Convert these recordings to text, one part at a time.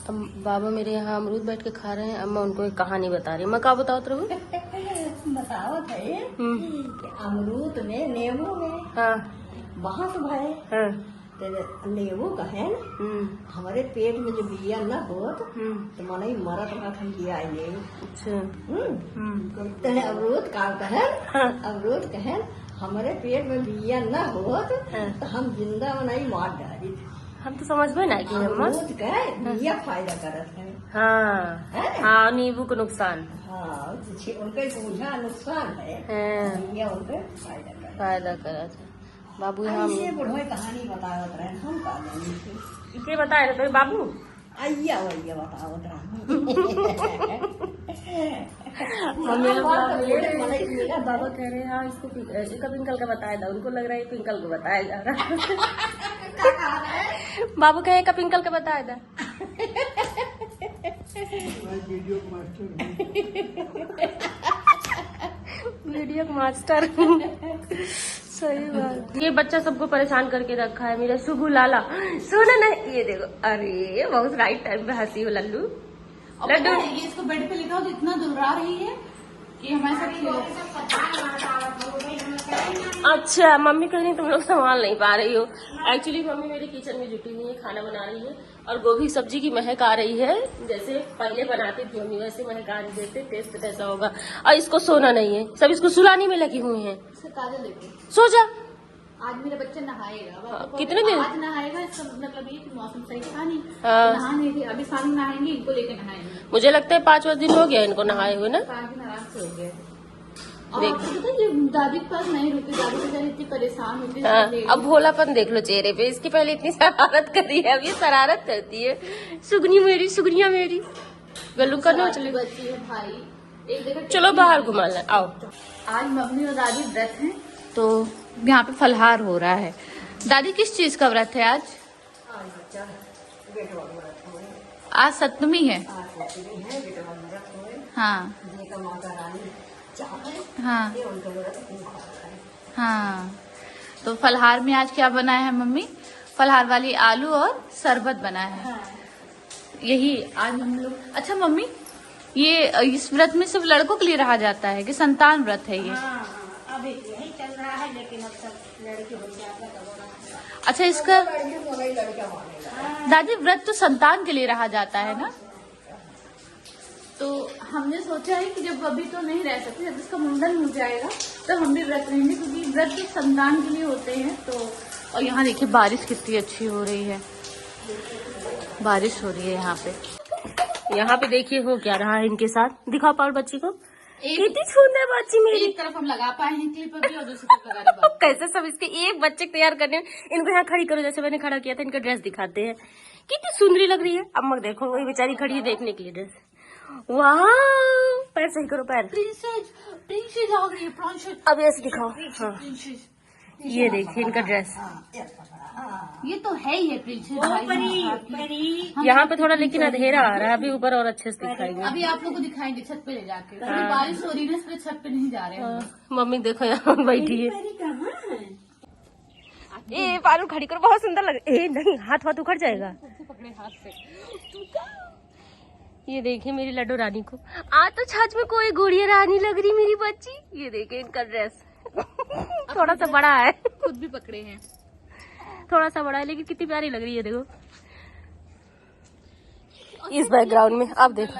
अब बाबा मेरे यहाँ अमरूद बैठ के खा रहे हैं। अब मैं उनको एक कहानी बता रही हूँ। मैं क्या बताओ प्रभु? बताओ थे अमरूद में नींबू में हाँ वहाँ तो भाई हाँ नींबू का है ना हमारे पेट में जो बिया न हो तो मन ही मरत रहा हम लिया आए। अच्छा अमरूद का कहन अमरूद कहन हमारे पेट में बिया न हो तो हम जिंदा बनाई मार डाली। हम तो समझ में ना कि अमरूद का बिया फायदा करत है। हाँ हाँ नींबू का नुकसान। हाँ उनका पूछा नुकसान है बिया उनका फायदा करा था। बाबू यहाँ बुढ़ो कहानी बतावत रहे हम का जानी के बताए रहे तो बाबू आइया वैया बतावत रहे। बाबा कह रहे हैं हाँ इसको पिंकल का बताया था। उनको लग रहा है पिंकल को बताया जा रहा है। बाबू कहे का पिंकल का बताया था। वीडियो मास्टर सही बात। ये बच्चा सबको परेशान करके रखा है मेरा शुभू लाला। सुनो ना ये देखो अरे बहुत राइट टाइम पे हंसी हो लल्लू लड्डू। ये इसको बेड पे लिखा हो तो इतना दुर्रा रही है कि हमारे साथ खेलो। अच्छा मम्मी कह रही तुम लोग संभाल नहीं पा रही हो। एक्चुअली मम्मी मेरी किचन में जुटी हुई है खाना बना रही है और गोभी सब्जी की महक आ रही है। जैसे पहले बनाती थी मम्मी वैसे महक आ रही। जैसे टेस्ट कैसा होगा। और इसको सोना नहीं है सब इसको सुलाने में लगी हुई है। सो जा आज मेरा बच्चा नहाएगा। कितने दिन आज नहाएगा इसका मतलब ये कि मौसम सही था नहीं। नहा नहीं थे अभी शाम नहाएंगे इनको लेके नहाएंगे। मुझे लगता है 5 दिन हो गया इनको नहाए हुए ना। 5 दिन आराम से हो गए। और आपको पता है दादी के पास नहीं रुकती। दादी बेचारी इतनी परेशान होती है। अब भोलापन देख लो चेहरे पे इसके। पहले इतनी शरारत करी है अब ये शरारत करती है। सुगनी मेरी सुगनिया मेरी गल्लू करना चले बच्ची है भाई एक जगह। चलो बाहर घुमा लें आओ। आज मम्मी और दादी व्रत हैं तो यहाँ पे फलहार हो रहा है। दादी किस चीज का व्रत है आज? आज सप्तमी है। हाँ हाँ हाँ। तो फलहार में आज क्या बनाया है मम्मी? फलहार वाली आलू और शरबत बना है। यही आज हम लोग। अच्छा मम्मी ये इस व्रत में सिर्फ लड़कों के लिए रहा जाता है कि संतान व्रत है ये? अभी यही चल रहा है लेकिन अब सब लड़की हो जाता। अच्छा इसका दादी व्रत तो संतान के लिए रहा जाता है ना? तो हमने सोचा है कि जब अभी तो नहीं रह सकते जब इसका मुंडन हो जाएगा तब हम भी व्रत रहेंगे क्योंकि व्रत तो संतान के लिए होते हैं। तो और यहाँ देखिए बारिश कितनी अच्छी हो रही है। बारिश हो रही है यहाँ पे। यहाँ पे देखिए हो क्या रहा है इनके साथ। दिखाओ पावर बच्ची को कितनी सुंदर बच्ची मेरी। एक तरफ हम लगा पाए हैं क्लिप अभी और दूसरी तरफ लगा रहे हैं। कैसे सब इसके एक बच्चे तैयार करने। इनको यहाँ खड़ी करो जैसे मैंने खड़ा किया था। इनका ड्रेस दिखाते हैं कितनी सुंदरी लग रही है। अब मग देखो वही बेचारी खड़ी है देखने के लिए ड्रेस। वाह पैर सही करो पैर। प्रिंसेस आ गई है। अब ऐसे दिखाओ। हाँ ये देखिए इनका ड्रेस। ये तो है ही है प्रिंसेस। यहाँ पे थोड़ा लेकिन अंधेरा आ रहा है। अभी ऊपर और अच्छे से दिखाएंगे। अभी आप लोग को दिखाएंगे छत पे ले जाके। बारिश हो रही है इसलिए छत पे नहीं जा रहे हैं। मम्मी देखो यहाँ बैठी है। ए पारू खड़ी करो बहुत सुंदर लग। ए नहीं हाथ हाथ उखड़ जाएगा। पकड़े हाथ से। ये देखिए मेरी लड्डू रानी को आज तो छत में कोई गुड़िया रानी लग रही मेरी बच्ची। ये देखिए इनका ड्रेस थोड़ा सा बड़ा है। खुद भी पकड़े हैं। थोड़ा सा बड़ा है लेकिन कितनी प्यारी लग रही है देखो इस बैकग्राउंड में। अब देखो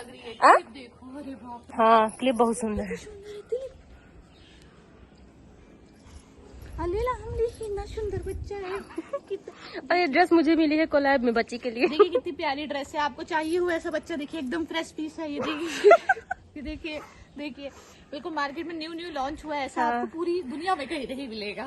हाँ क्लिप बहुत सुंदर है। कितना सुंदर बच्चा है। और ये ड्रेस मुझे मिली है कोलैब में बच्ची के लिए। देखिए कितनी प्यारी ड्रेस है। आपको चाहिए हुआ ऐसा बच्चा देखिए एकदम फ्रेश पीस है। ये देखिए ये देखिए देखिए बिल्कुल मार्केट में न्यू लॉन्च हुआ है ऐसा। आपको पूरी दुनिया में कहीं नहीं मिलेगा।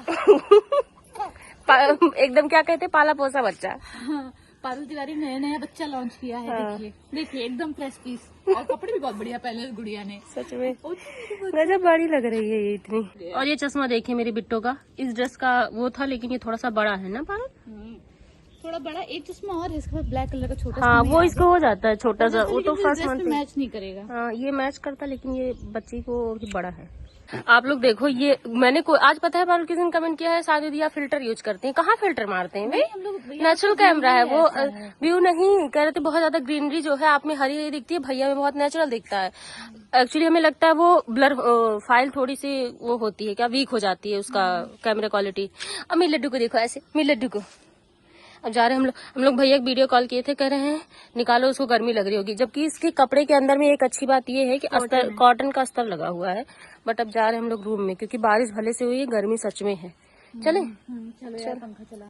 एकदम क्या कहते पाला पोसा बच्चा। हाँ, पारुल तिवारी नया बच्चा लॉन्च किया है। देखिए देखिए एकदम फ्रेश पीस और कपड़े भी बहुत बढ़िया पहले गुड़िया ने। सच में गजब बड़ी लग रही है ये इतनी। और ये चश्मा देखिए मेरे बिट्टो का। इस ड्रेस का वो था लेकिन ये थोड़ा सा बड़ा है ना पारुल। थोड़ा बड़ा एक चश्मा और है इसके पास ब्लैक कलर का छोटा। हाँ वो इसको हो जाता है छोटा सा। वो तो फर्स्ट मंथ मैच नहीं करेगा। हाँ ये मैच करता लेकिन ये बच्ची को बड़ा है। आप लोग देखो, ये मैंने आज पता है पारुल किसी ने कमेंट किया है शादी दिया फिल्टर यूज करते हैं। कहाँ फिल्टर मारते हैं भाई, नेचुरल कैमरा है वो। व्यू नहीं कह रहे थे, बहुत ज्यादा ग्रीनरी जो है आप में हरी हरी दिखती है, भैया में बहुत नेचुरल दिखता है। एक्चुअली हमें लगता है वो ब्लर फाइल थोड़ी सी वो होती है क्या, वीक हो जाती है उसका कैमरा क्वालिटी। अब मेरे लड्डू को देखो ऐसे, मेरे लड्डू को। अब जा रहे हैं हम लोग भैया वीडियो कॉल किए थे, कह रहे हैं निकालो उसको गर्मी लग रही होगी, जबकि इसके कपड़े के अंदर में एक अच्छी बात ये है कि अस्तर कॉटन का अस्तर लगा हुआ है। बट अब जा रहे हैं हम लोग रूम में, क्योंकि बारिश भले से हुई है, गर्मी सच में है। चले चलो पंखा चला।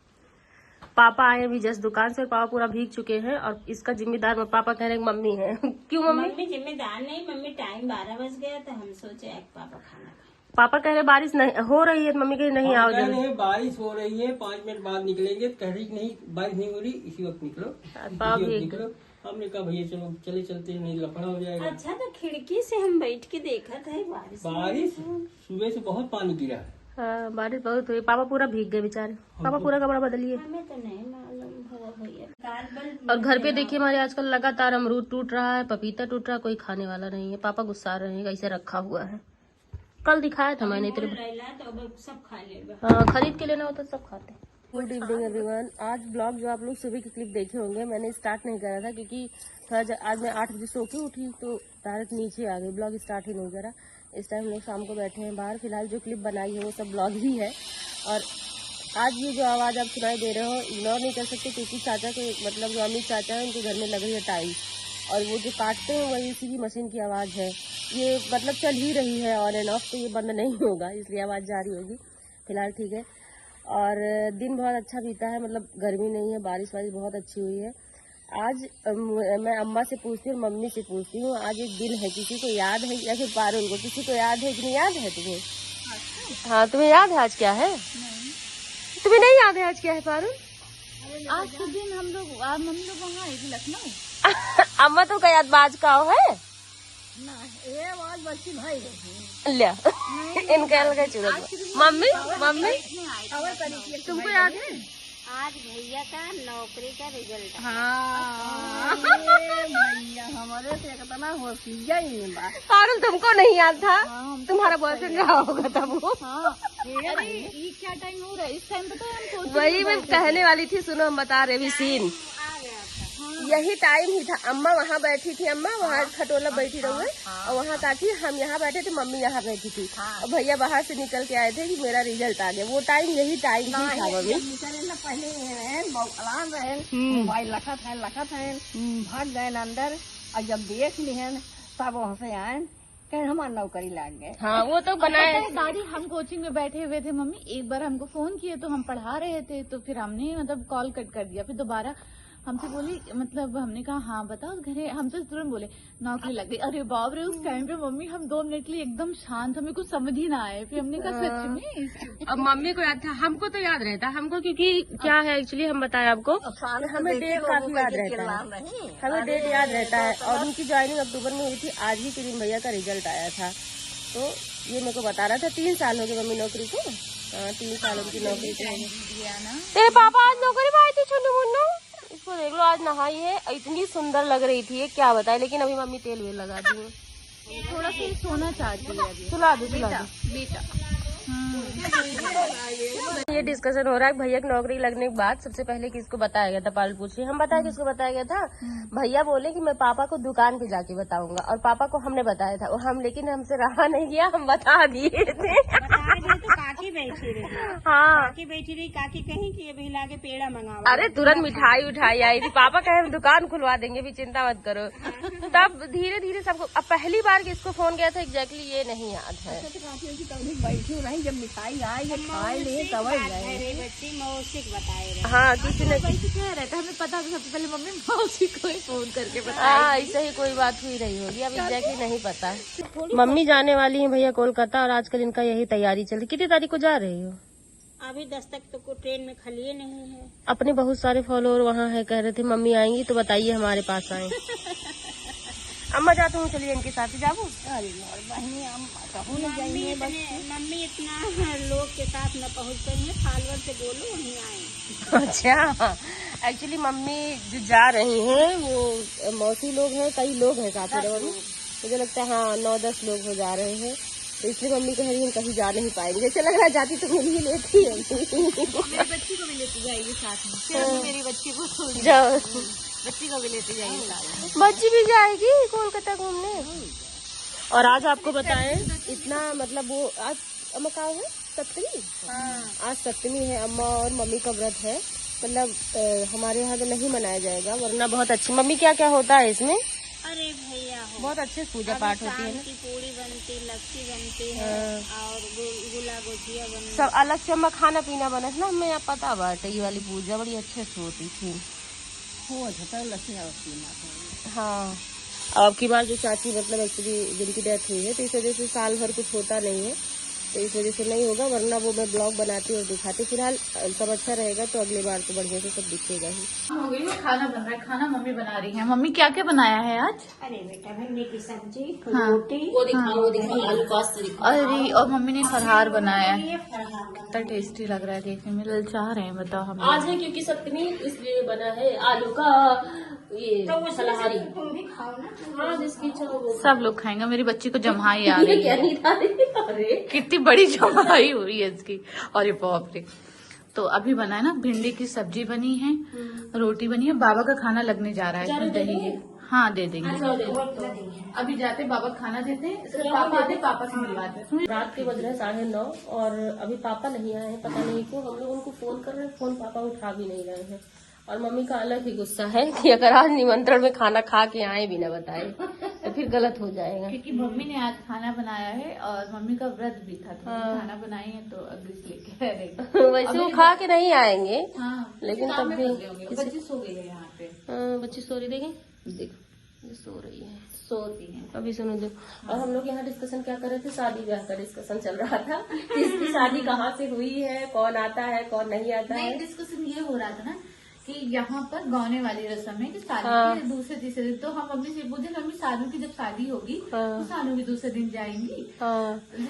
पापा आए अभी जस्ट दुकान से, पापा पूरा भीग चुके हैं और इसका जिम्मेदार पापा कह रहे हैं मम्मी है। क्यों मम्मी? मम्मी जिम्मेदार नहीं, मम्मी टाइम 12 बज गया तो हम सोचे पापा खाना खाए। पापा कह रहे बारिश नहीं हो रही है, मम्मी कह नहीं आओ जल्दी। बारिश हो रही है, 5 मिनट बाद निकलेंगे। कह रही नहीं बारिश नहीं हो रही, इसी वक्त निकलो, निकलो। हमने कहा भैया चलो चलते हैं, नहीं लफड़ा हो जाएगा। अच्छा तो खिड़की से हम बैठ के देखा था बारिश सुबह से बहुत पानी गिरा है। हाँ बारिश बहुत हुई, पापा पूरा भीग गए बेचारे। पापा पूरा कपड़ा बदलिए। हमें तो नहीं मालूम भैया। और घर पे देखिए हमारे आजकल लगातार अमरूद टूट रहा है, पपीता टूट रहा है, कोई खाने वाला नहीं है। पापा गुस्सा रहे हैं, कैसे रखा हुआ है। कल दिखाया था मैंने तेरे तो सब खा ले। हाँ खरीद के लेना होता सब खाते। Good evening everyone. आज ब्लॉग जो आप लोग सुबह की क्लिप देखे होंगे, मैंने स्टार्ट नहीं करा था क्योंकि थोड़ा आज मैं 8 बजे सो के उठी तो डायरेक्ट नीचे आ गई, ब्लॉग स्टार्ट ही नहीं करा। इस टाइम लोग शाम को बैठे हैं बाहर। फिलहाल जो क्लिप बनाई है वो सब ब्लॉग ही है। और आज ये जो आवाज़ आप सुनाई दे रहे हो इग्नोर नहीं कर सकते, क्योंकि चाचा के मतलब जो अमित चाचा है उनके घर में लग रही है टाइल्स, और वो जो काटते हैं वही इसी की मशीन की आवाज़ है। ये मतलब चल ही रही है ऑन एंड ऑफ, तो ये बंद नहीं होगा, इसलिए आवाज़ जारी होगी। फिलहाल ठीक है। और दिन बहुत अच्छा बीता है, मतलब गर्मी नहीं है, बारिश वारिश बहुत अच्छी हुई है। आज मैं अम्मा से पूछती हूँ, मम्मी से पूछती हूँ, आज एक दिन है, किसी को याद है या फिर पारुल को, किसी को याद है कि नहीं याद है तुम्हें? हाँ तुम्हें याद है आज क्या है? तुम्हें नहीं याद है आज क्या है पारुल? आज के दिन हम लोग मम्मी लोग वहाँ आए थे लखनऊ। अम्मा तो क्या याद बाज का है ये बात बच्ची भाई लिया इनका लगा चूड़ा। मम्मी मम्मी तुमको याद है आज भैया का नौकरी का रिजल्ट। हाँ भैया हमारे से कितना होशियार ही बा। पारुल तुमको नहीं याद था? तुम्हारा बॉयफ्रेंड रहा होगा तब वो। अरे ये क्या टाइम हो रहा है इस टाइम पे? तो हम सोच वही मैं कहने वाली थी, सुनो हम बता रहे भी सीन यही टाइम ही था। अम्मा वहाँ बैठी थी, अम्मा वहाँ खटोला बैठी रही, और वहाँ काकी हम यहाँ बैठे थे, मम्मी यहाँ बैठी थी, और भैया बाहर से निकल के आए थे कि मेरा रिजल्ट आ गया। वो टाइम यही टाइम ही था मम्मी। निकले ना पहले बौखलान रहे, मोबाइल लखत है भाग गए अंदर, और जब देख लिहन तब वहाँ से आए कहीं हमारा नौकरी लग गए। हाँ वो तो बनाए। दादी हम कोचिंग में बैठे हुए थे मम्मी, एक बार हमको फोन किए तो हम पढ़ा रहे थे, तो फिर हमने मतलब कॉल कट कर दिया। फिर दोबारा हमसे बोली, मतलब हमने कहा हाँ बताओ घरे, हमसे तुरंत बोले नौकरी लग गई। अरे बाप रे, उस टाइम पे मम्मी हम 2 मिनट के लिए एकदम शांत, हमें कुछ समझ ही ना आए। फिर हमने कहा सच में? अब मम्मी को याद था, हमको तो याद रहता हमको, क्योंकि क्या है एक्चुअली हम बताएं आपको, हमें डेट काफी याद रहता है, हमें डेट याद रहता है। और उनकी ज्वाइनिंग अक्टूबर में हुई थी, आज ही के दिन भैया का रिजल्ट आया था। तो ये मेरे को बता रहा था 3 साल हो गए मम्मी नौकरी को। हाँ 3 साल उनकी नौकरी को। तेरे पापा आज नौकरी में आए थे छुन्नू मुन्नू, इसको देख लो आज नहाई है, इतनी सुंदर लग रही थी क्या बताए। लेकिन अभी मम्मी तेल वेल लगा दी है, थोड़ा सा सोना चाहती है अभी। सुला दो बेटा। ये डिस्कशन हो रहा है भैया की नौकरी लगने के बाद सबसे पहले किसको बताया गया था, पाल पूछिए। हम बताए किसको बताया गया था? भैया बोले कि मैं पापा को दुकान पे जाके बताऊंगा, और पापा को हमने बताया था, हम लेकिन हमसे रहा नहीं गया, हम बता दिए थे। तो काकी बैठी रही। हाँ काकी बैठी रही, काकी कहीं कि अभी लाके पेड़ा मंगाओ। अरे तुरंत मिठाई उठाई आई थी, पापा कहे हम दुकान खुलवा देंगे, भी चिंता मत करो। तब धीरे धीरे सबको, अब पहली बार किसको फोन किया था एग्जैक्टली ये नहीं याद है। बैठी नहीं, जब मिठाई आई खाए ले तब अरे बच्ची मौसी बताए रहे। हाँ किसी ने कह रहे थे, हमें पता था सबसे पहले मम्मी मौसी को ही फोन करके बताया। हाँ ऐसे ही कोई बात हुई रही होगी, अब एग्जैक्टली नहीं पता है। मम्मी जाने वाली है भैया कोलकाता, और आजकल इनका यही तैयारी चल रही। कितनी तारीख को जा रही हो? अभी 10 तक तो कोई ट्रेन में खलिए नहीं है। अपने बहुत सारे फॉलोअर वहाँ है, कह रहे थे मम्मी आएंगी तो बताइए हमारे पास आए। अम्मा जाते हूँ, चलिए इनके साथ ही जाऊँ। मम्मी इतना लोग के साथ न पहुँच गई है, फॉलोअर से बोलो वहीं आए। अच्छा एक्चुअली मम्मी जो जा रही हैं वो मौसी लोग हैं, कई लोग हैं साथ में मम्मी, मुझे लगता है हाँ 9-10 लोग हो जा रहे हैं। तो इसलिए मम्मी कह रही हम कहीं जा नहीं पाएंगे। जैसे लग रहा है जाती तो मिल ही लेती है। मेरी बच्ची को भी लेती जाएगी साथ में, फिर अभी मेरी बच्ची को जाओ, बच्ची को भी लेती जाएगी साथ में। बच्ची भी जाएगी कोलकाता घूमने। और आज आपको बताएं इतना मतलब वो आज अम्मा का है सप्तमी, आज सप्तमी है, अम्मा और मम्मी का व्रत है। मतलब हमारे यहाँ तो नहीं मनाया जाएगा, वरना बहुत अच्छी। मम्मी क्या क्या होता है इसमें? अरे भैया हो बहुत अच्छे से पूजा पाठ होती है शाम ना, की पूरी बनती, लस्सी बनती है और गुला गुजिया बनती सब अलग से अम्मा खाना पीना बना ना, हमें यहाँ पता बात ये वाली पूजा बड़ी अच्छे से होती थी। हो जाता है लस्सी होती है। हाँ, अब की बार जो चाची मतलब एक्चुअली जिनकी डेथ हुई है तो इस वजह से साल भर कुछ होता नहीं है, तो इस वजह से नहीं होगा, वरना वो मैं ब्लॉग बनाती और दिखाती। फिलहाल सब अच्छा रहेगा तो अगली बार तो बढ़िया से सब दिखेगा ही। हो गई है, खाना बन रहा है, खाना मम्मी बना रही है। मम्मी क्या क्या बनाया है आज? अरे बेटा भिंडी की सब्जी, हाँ। रोटी, वो दिखाओ आलू कास्ट दिखाओ। अरे और मम्मी ने फरहार बनाया है, कितना टेस्टी लग रहा है देखने में, ललचा रहे हैं बताओ हम। आज है क्योंकि सप्तमी इसलिए बना है आलू का ये फलाहारी। तुम भी खाओ ना। हाँ, जिसकी इच्छा हो वो। सब लोग खाएंगे। मेरी बच्ची को जम्हाई आ रही क्या है, नहीं था अरे कितनी बड़ी जम्हाई हुई है इसकी। और ये बाप रे। तो अभी बना है ना, भिंडी की सब्जी बनी है, रोटी बनी है। बाबा का खाना लगने जा रहा है, इसमें दही है। हाँ दे देंगे, अभी जाते बाबा खाना देते हैं, इसके पापा आते, पापा से मिलवाते हैं। रात के बज रहे 9:30 और अभी पापा नहीं आए हैं, पता नहीं क्यों। हम लोग उनको फोन कर रहे हैं, फोन पापा उठा भी नहीं रहे हैं। और मम्मी का अलग ही गुस्सा है कि अगर आज निमंत्रण में खाना खा के आए बिना बताए तो फिर गलत हो जाएगा। क्योंकि मम्मी ने आज खाना बनाया है और मम्मी का व्रत भी था, तो खाना बनाई है तो अभी इसलिए कह रही। वैसे वो खा के नहीं आएंगे, हाँ, लेकिन तब भी बच्ची सो गई है यहाँ पे, बच्ची सो रही, देखें देखो सो रही है, सोती है। अभी सुनो दो। और हम लोग यहाँ डिस्कशन क्या कर रहे थे, शादी ब्याह का डिस्कशन चल रहा था। किसकी शादी कहाँ से हुई है, कौन आता है कौन नहीं आता है। डिस्कशन ये हो रहा था ना कि यहाँ पर गाने वाली रस्म है कि शादी के दूसरे तीसरे दिन, तो हम मम्मी से पूछे मम्मी सालू की जब शादी होगी तो सालू भी दूसरे दिन जाएंगी।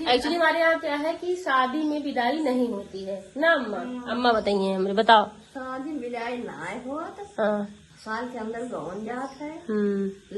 एक्चुअली हमारे यहाँ क्या है कि शादी में विदाई नहीं होती है ना अम्मा। अम्मा बताइए हमें, बताओ। शादी विदाई ना हो तो हाँ, साल के अंदर गौन जात है,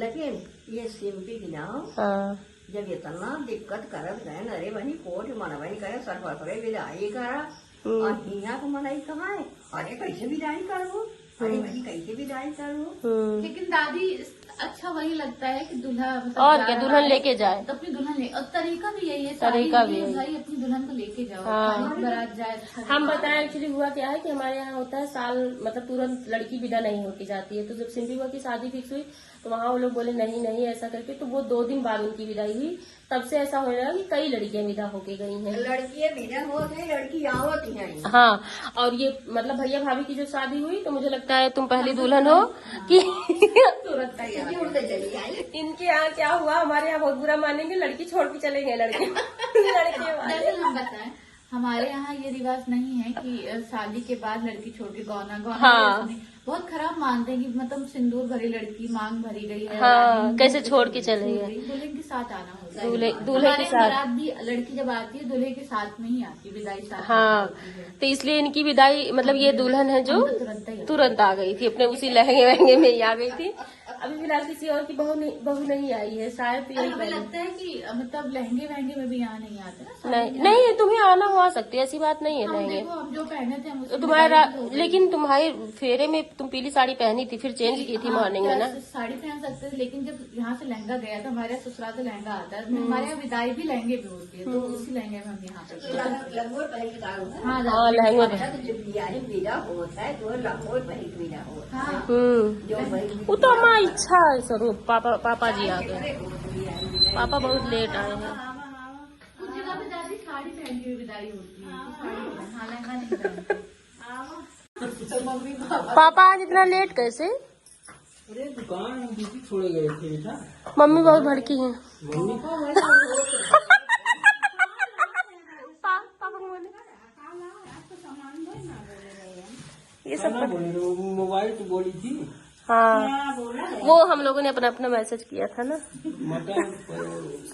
लेकिन ये सिंपी की जाओ हाँ, जब इतना दिक्कत करत गए, अरे बनी कोट मनवाई करे, सरपरे विदाई करा और हिया को मनाई कहाँ है। अरे कैसे विदाई करो, अरे बनी कैसे विदाई करो। लेकिन दादी अच्छा वही लगता है कि दूल्हा मतलब और जा क्या रहा दुल्हन है, लेके जाए। तो अपनी दुल्हन ले, और तरीका भी यही है, तरीका शादी भी में यही। भाई अपनी दुल्हन को लेके जाओ, हाँ। खाली बारात जाए अच्छा हम लगता है। बताएं एक्चुअली हुआ क्या है कि हमारे यहाँ होता है साल मतलब तुरंत लड़की विदा नहीं होके जाती है। तो जब सिंपी बुआ की शादी फिक्स हुई तो वहाँ वो लोग बोले नहीं नहीं ऐसा करके, तो वो 2 दिन बाद उनकी विदाई हुई। तब से ऐसा हो रहा है कि कई लड़कियां विदा होके गई हैं। लड़की विदा होती है, लड़की आवत है। हाँ, और ये मतलब भैया भाभी की जो शादी हुई तो मुझे लगता है तुम पहली दुल्हन हो कि तुरंत तैयार। उड़ते चली आई। इनके यहाँ क्या हुआ, हमारे यहाँ बहुत बुरा मानेंगे, लड़की छोड़ के चले गए लड़के लड़के वाले। दरअसल हम बताएं, हमारे यहाँ ये रिवाज नहीं है कि शादी के बाद लड़की छोड़ के गौना हाँ। नहीं। बहुत खराब मानते हैं कि मतलब सिंदूर भरी लड़की, मांग भरी गई है, हाँ, कैसे छोड़ के चले गए। दूल्हे के साथ आना होता है। दूल्हे के हमारे साथ। बारात भी लड़की जब आती है दूल्हे के साथ में ही आती है, विदाई साथ हाँ, तो इसलिए इनकी विदाई मतलब ये दुल्हन है जो तुरंत आ गई थी, अपने उसी लहंगे वहंगे में ही आ गई थी। अभी फिलहाल किसी और की बहू नहीं आई है शायद। हमें लगता है कि मतलब लहंगे वहंगे में भी यहाँ नहीं आते ना। नहीं तुम्हें आना हो आ सकती है, ऐसी बात नहीं है। हम लहंगे देखो हम जो पहने थे हम तो उसमें तुम्हारा, विदाई हो गई। लेकिन तुम्हारे फेरे में तुम पीली साड़ी पहनी थी, फिर चेंज की थी मॉर्निंग में ना। साड़ी पहन सकते थे, लेकिन जब यहाँ से लहंगा गया तो हमारे यहाँ ससुराल से लहंगा आता है, हमारे यहाँ विदाई भी लहंगे में होती है, तो उसी लहंगे में हम यहाँ पे लंगोट पहन के जाओ है। हाँ हाँ, लहंगे में। जब बियाह विदा होता है तो लंगोट पहन के विदा होता है। जो भाई वो तो हमारी इच्छा है स्वरूप। पापा जी आ गए, पापा बहुत लेट आए हैं। कुछ जगह पे जाती साड़ी पहन के विदाई होती है, हाँ लहंगा नहीं पहनते। तो मम्मी पापा पापा आज इतना लेट कैसे? अरे दुकान हम ड्यूटी छोड़े गए थे बेटा। मम्मी बहुत भड़की है। मम्मी पापा को बोले ये सब खाना बोले रहे, वो मोबाइल तो बोली थी। हाँ, वो हम लोगों ने अपना अपना मैसेज किया था ना। मटर,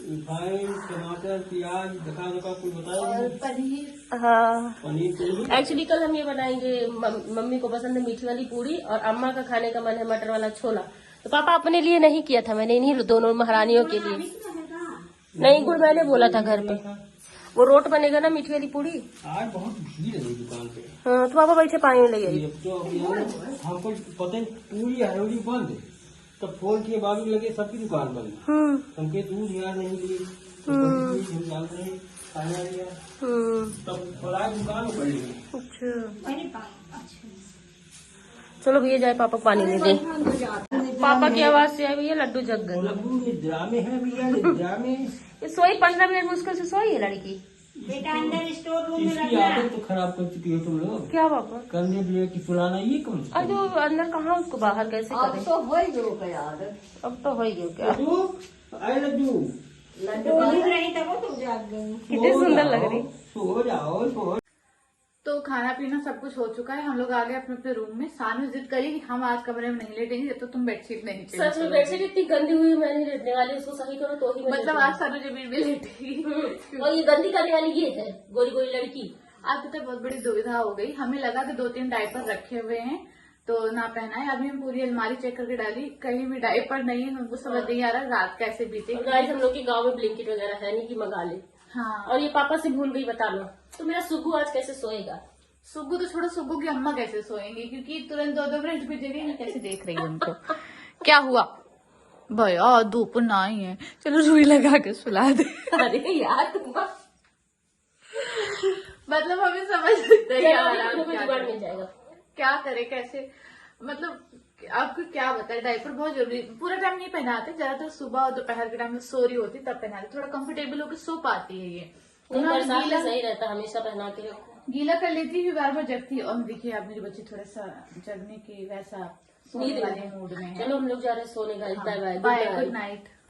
रिफाइंड, टमाटर, प्याज धका कुछ बताया। पनीर, हाँ, पनीर चाहिए। एक्चुअली कल हम ये बनाएंगे, मम्मी को पसंद है मीठी वाली पूरी और अम्मा का खाने का मन है मटर वाला छोला। तो पापा अपने लिए नहीं किया था मैंने, इन्हीं दोनों महारानियों के लिए। नहीं, गुड़ मैंने बोला था घर पे। वो रोट बनेगा ना मीठी वाली पूड़ी। आज बहुत भीड़ है दुकान पे। हाँ, तो पापा बैठे पानी में ले गई। तो हमको पता है पूरी हरौड़ी बंद है, तब फोन के बाजू लगे सबकी दुकान बंद। हमके दूध यार नहीं लिए, तब खुला दुकान पड़ गई। अच्छा, चलो भैया जाए पापा पानी ले दे। पापा की आवाज से आई भैया लड्डू जग गए। लड्डू निद्रा में है भैया, निद्रा में। ये सोई 15 मिनट मुश्किल से सोई है लड़की। बेटा अंदर स्टोर रूम में इसकी रखना। आदत तो खराब कर चुकी हो तुम लोग। क्या पापा? करने दिए कि पुराना ये कौन सा? अरे जो अंदर कहाँ, उसको बाहर कैसे अब करें? तो हो ही गयो का याद। अब तो हो ही गया क्या। लड्डू आए लड्डू बोल रही तब वो तो जाग गई। कितनी सुंदर लग रही। सो जाओ सो। तो खाना पीना सब कुछ हो चुका है, हम लोग आ गए अपने अपने रूम में। सानू जिद करी कि हम आज कमरे में नहीं लेटेंगे जब तक तुम बेडशीट नहीं चेंज सच में बेडशीट इतनी गंदी हुई, मैं नहीं लेटने वाली। उसको सही करो तो ही मैं मतलब आज सानू जमीन में लेटेगी। और ये गंदी करने वाली ये है गोरी गोरी लड़की। आज तो बहुत बड़ी दुविधा हो गई। हमें लगा कि 2-3 डायपर रखे हुए हैं तो ना पहना है। अभी हम पूरी अलमारी चेक करके डाली, कहीं भी डायपर नहीं है। हमको समझ नहीं आ रहा रात कैसे बीते। गाइस हम लोग के गांव में ब्लिंकिट वगैरह है नहीं कि मंगा ले। हाँ, और ये पापा से भूल गई बताना, तो मेरा सुगु आज कैसे सोएगा। सुग्गू तो छोड़ो, सुग्गू की अम्मा कैसे सोएंगी क्योंकि तुरंत 2-2 मिनट भी देरी में कैसे देख रही है उनको। क्या हुआ भैया, धूप ना ही है, चलो रुई लगा के सुला दे। अरे यार तुम मतलब हमें समझ सकते हैं यार, आप क्या जुगाड़ करें। मिल जाएगा। क्या करे कैसे, मतलब आपको क्या बताए, डायपर बहुत जरूरी। पूरा टाइम नहीं पहनाते, ज्यादातर सुबह और दोपहर के टाइम में सो रही होती तब पहनाते, थोड़ा कंफर्टेबल होकर सो पाती है ये। नहीं, बरसात में सही रहता, हमेशा पहना के रखो। गीला कर लेती है, बार बार जगती। और देखिए आप मेरी बच्ची थोड़ा सा जगने की वैसा सोने नींद वाले मूड में है। चलो हम लोग जा रहे हैं सोने। Guys bye bye, bye, good night.